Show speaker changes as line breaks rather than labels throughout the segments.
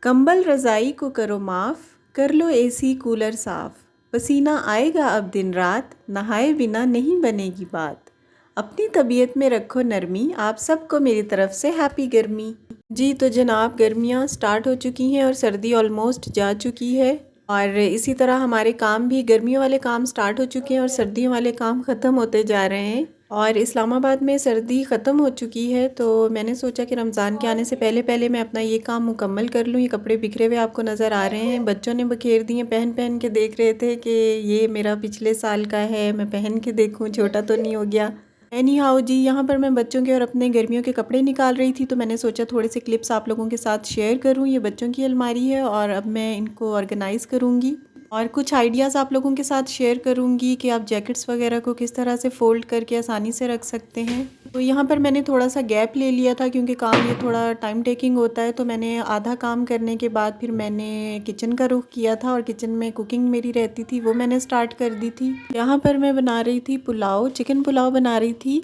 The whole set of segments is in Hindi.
कंबल रज़ाई को करो माफ़, कर लो एसी कूलर साफ़। पसीना आएगा अब दिन रात, नहाए बिना नहीं बनेगी बात। अपनी तबीयत में रखो नरमी, आप सबको मेरी तरफ से हैप्पी गर्मी। जी तो जनाब, गर्मियाँ स्टार्ट हो चुकी हैं और सर्दी ऑलमोस्ट जा चुकी है। और इसी तरह हमारे काम भी, गर्मियों वाले काम स्टार्ट हो चुके हैं और सर्दियों वाले काम ख़त्म होते जा रहे हैं। और इस्लामाबाद में सर्दी ख़त्म हो चुकी है, तो मैंने सोचा कि रमज़ान के आने से पहले पहले मैं अपना ये काम मुकम्मल कर लूँ। ये कपड़े बिखरे हुए आपको नज़र आ रहे हैं, बच्चों ने बखेर दिए। पहन पहन के देख रहे थे कि ये मेरा पिछले साल का है, मैं पहन के देखूँ छोटा तो नहीं हो गया। एनी हाउ जी, यहाँ पर मैं बच्चों के और अपने गर्मियों के कपड़े निकाल रही थी, तो मैंने सोचा थोड़े से क्लिप्स आप लोगों के साथ शेयर करूँ। ये बच्चों की अलमारी है और अब मैं इनको ऑर्गेनाइज़ करूँगी और कुछ आइडियाज़ आप लोगों के साथ शेयर करूँगी कि आप जैकेट्स वगैरह को किस तरह से फ़ोल्ड करके आसानी से रख सकते हैं। तो यहाँ पर मैंने थोड़ा सा गैप ले लिया था क्योंकि काम ये थोड़ा टाइम टेकिंग होता है, तो मैंने आधा काम करने के बाद फिर मैंने किचन का रुख किया था और किचन में कुकिंग मेरी रहती थी, वो मैंने स्टार्ट कर दी थी। यहाँ पर मैं बना रही थी पुलाव, चिकन पुलाव बना रही थी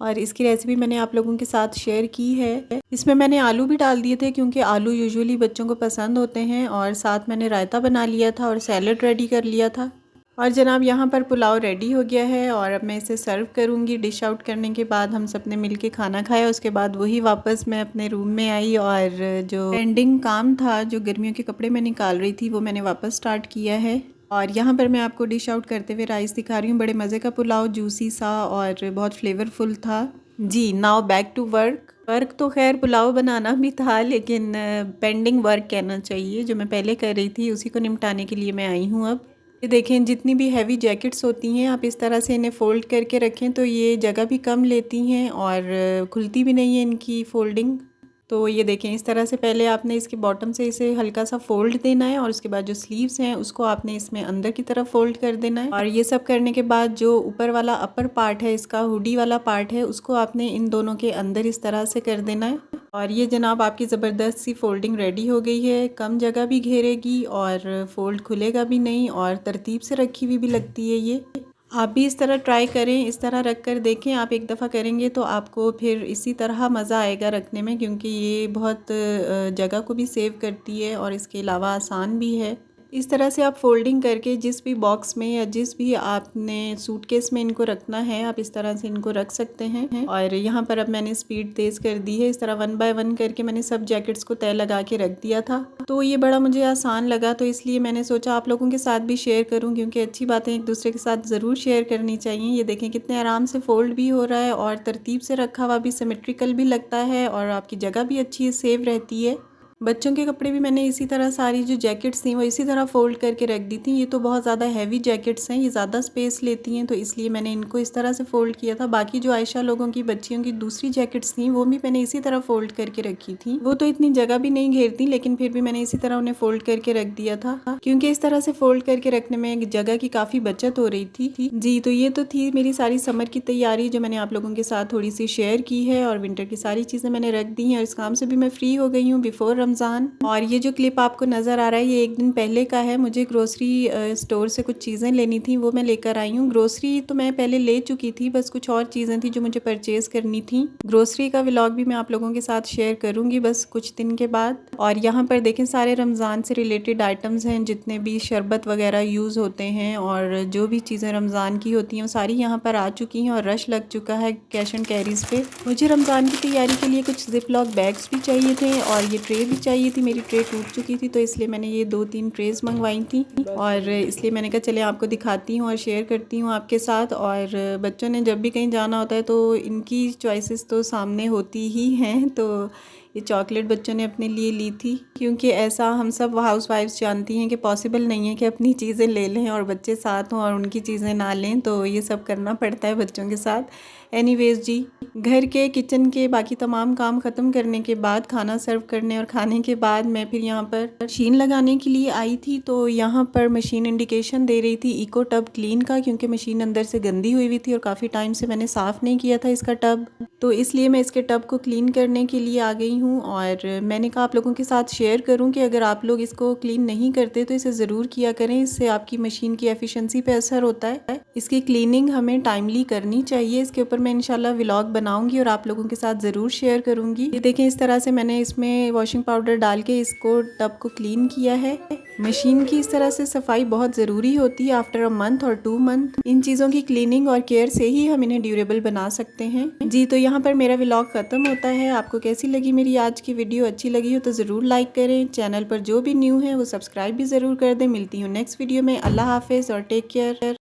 और इसकी रेसिपी मैंने आप लोगों के साथ शेयर की है। इसमें मैंने आलू भी डाल दिए थे क्योंकि आलू यूजुअली बच्चों को पसंद होते हैं, और साथ मैंने रायता बना लिया था और सैलड रेडी कर लिया था। और जनाब, यहाँ पर पुलाव रेडी हो गया है और अब मैं इसे सर्व करूँगी। डिश आउट करने के बाद हम सब ने मिल के खाना खाया, उसके बाद वही वापस मैं अपने रूम में आई और जो पेंडिंग काम था, जो गर्मियों के कपड़े मैं निकाल रही थी, वो मैंने वापस स्टार्ट किया है। और यहाँ पर मैं आपको डिश आउट करते हुए राइस दिखा रही हूँ। बड़े मज़े का पुलाव, जूसी सा और बहुत फ्लेवरफुल था। जी, now back to work. Work तो खैर पुलाव बनाना भी था, लेकिन पेंडिंग वर्क कहना चाहिए, जो मैं पहले कर रही थी उसी को निपटाने के लिए मैं आई हूँ अब। ये देखें, जितनी भी हैवी जैकेट्स होती हैं, आप इस तरह से इन्हें फ़ोल्ड करके रखें तो ये जगह भी कम लेती हैं और खुलती भी नहीं है इनकी फ़ोल्डिंग। तो ये देखें, इस तरह से पहले आपने इसके बॉटम से इसे हल्का सा फोल्ड देना है और उसके बाद जो स्लीव्स हैं उसको आपने इसमें अंदर की तरफ फोल्ड कर देना है। और ये सब करने के बाद जो ऊपर वाला अपर पार्ट है, इसका हुडी वाला पार्ट है, उसको आपने इन दोनों के अंदर इस तरह से कर देना है। और ये जनाब आपकी ज़बरदस्त सी फोल्डिंग रेडी हो गई है। कम जगह भी घेरेगी और फोल्ड खुलेगा भी नहीं और तरतीब से रखी हुई भी लगती है ये। आप भी इस तरह ट्राई करें, इस तरह रख कर देखें। आप एक दफ़ा करेंगे तो आपको फिर इसी तरह मज़ा आएगा रखने में, क्योंकि ये बहुत जगह को भी सेव करती है और इसके अलावा आसान भी है। इस तरह से आप फोल्डिंग करके जिस भी बॉक्स में या जिस भी आपने सूटकेस में इनको रखना है, आप इस तरह से इनको रख सकते हैं। और यहाँ पर अब मैंने स्पीड तेज़ कर दी है। इस तरह 1 बाय 1 करके मैंने सब जैकेट्स को तय लगा के रख दिया था, तो ये बड़ा मुझे आसान लगा, तो इसलिए मैंने सोचा आप लोगों के साथ भी शेयर करूँ, क्योंकि अच्छी बातें एक दूसरे के साथ ज़रूर शेयर करनी चाहिए। ये देखें कितने आराम से फ़ोल्ड भी हो रहा है और तरतीब से रखा हुआ भी, सिमेट्रिकल भी लगता है और आपकी जगह भी अच्छी सेव रहती है। बच्चों के कपड़े भी मैंने इसी तरह, सारी जो जैकेट्स थी वो इसी तरह फ़ोल्ड करके रख दी थी। ये तो बहुत ज़्यादा हैवी जैकेट्स हैं, ये ज़्यादा स्पेस लेती हैं, तो इसलिए मैंने इनको इस तरह से फ़ोल्ड किया था। बाकी जो आयशा लोगों की, बच्चियों की दूसरी जैकेट्स थी, वो भी मैंने इसी तरह फ़ोल्ड करके रखी थी। वो तो इतनी जगह भी नहीं घेरती, लेकिन फिर भी मैंने इसी तरह उन्हें फ़ोल्ड करके रख दिया था, क्योंकि इस तरह से फ़ोल्ड करके रखने में जगह की काफ़ी बचत हो रही थी। जी, तो ये तो थी मेरी सारी समर की तैयारी, जो मैंने आप लोगों के साथ थोड़ी सी शेयर की है। और विंटर की सारी चीज़ें मैंने रख दी हैं और इस काम से भी मैं फ्री हो गई हूँ बिफोर रमज़ान। और ये जो क्लिप आपको नज़र आ रहा है, ये एक दिन पहले का है। मुझे ग्रोसरी स्टोर से कुछ चीज़ें लेनी थी, वो मैं लेकर आई हूँ। ग्रोसरी तो मैं पहले ले चुकी थी, बस कुछ और चीज़ें थी जो मुझे परचेज़ करनी थी। ग्रोसरी का व्लॉग भी मैं आप लोगों के साथ शेयर करूँगी बस कुछ दिन के बाद। और यहाँ पर देखें, सारे रमज़ान से रिलेटेड आइटम्स हैं, जितने भी शरबत वगैरह यूज़ होते हैं और जो भी चीज़ें रमज़ान की होती हैं वो सारी यहाँ पर आ चुकी हैं और रश लग चुका है कैश एंड कैरीज़ पे। मुझे रमज़ान की तैयारी के लिए कुछ ज़िप-लॉक बैग्स भी चाहिए थे और ये ट्रे भी चाहिए थी। मेरी ट्रे टूट चुकी थी, तो इसलिए मैंने ये 2-3 ट्रेज़ मंगवाई थी और इसलिए मैंने कहा चले आपको दिखाती हूँ और शेयर करती हूँ आपके साथ। और बच्चों ने जब भी कहीं जाना होता है तो इनकी चॉइसेस तो सामने होती ही हैं, तो ये चॉकलेट बच्चों ने अपने लिए ली थी, क्योंकि ऐसा हम सब हाउस वाइफ्स जानती हैं कि पॉसिबल नहीं है कि अपनी चीज़ें ले लें और बच्चे साथ हों और उनकी चीज़ें ना लें, तो ये सब करना पड़ता है बच्चों के साथ। एनीवेज जी, घर के किचन के बाकी तमाम काम ख़त्म करने के बाद, खाना सर्व करने और खाने के बाद मैं फिर यहाँ पर मशीन लगाने के लिए आई थी। तो यहाँ पर मशीन इंडिकेशन दे रही थी इको टब क्लीन का, क्योंकि मशीन अंदर से गंदी हुई थी और काफ़ी टाइम से मैंने साफ़ नहीं किया था इसका टब, तो इसलिए मैं इसके टब को क्लीन करने के लिए आ गई हूँ और मैंने कहा आप लोगों के साथ शेयर करूँ कि अगर आप लोग इसको क्लीन नहीं करते तो इसे ज़रूर किया करें। इससे आपकी मशीन की एफिशिएंसी पे असर होता है। इसकी क्लीनिंग हमें टाइमली करनी चाहिए। इसके ऊपर मैं इंशाल्लाह व्लॉग बनाऊंगी और आप लोगों के साथ ज़रूर शेयर करूंगी। ये देखें, इस तरह से मैंने इसमें वॉशिंग पाउडर डाल के इसको टब को क्लीन किया है। मशीन की इस तरह से सफाई बहुत ज़रूरी होती है। आफ्टर अ मंथ और 2 मंथ इन चीज़ों की क्लीनिंग और केयर से ही हम इन्हें ड्यूरेबल बना सकते हैं जी। तो यहाँ पर मेरा व्लॉग ख़त्म होता है। आपको कैसी लगी मेरी आज की वीडियो? अच्छी लगी हो तो ज़रूर लाइक करें। चैनल पर जो भी न्यू है वो सब्सक्राइब भी ज़रूर कर दें। मिलती हूँ नेक्स्ट वीडियो में। अल्लाह हाफिज़ और टेक केयर।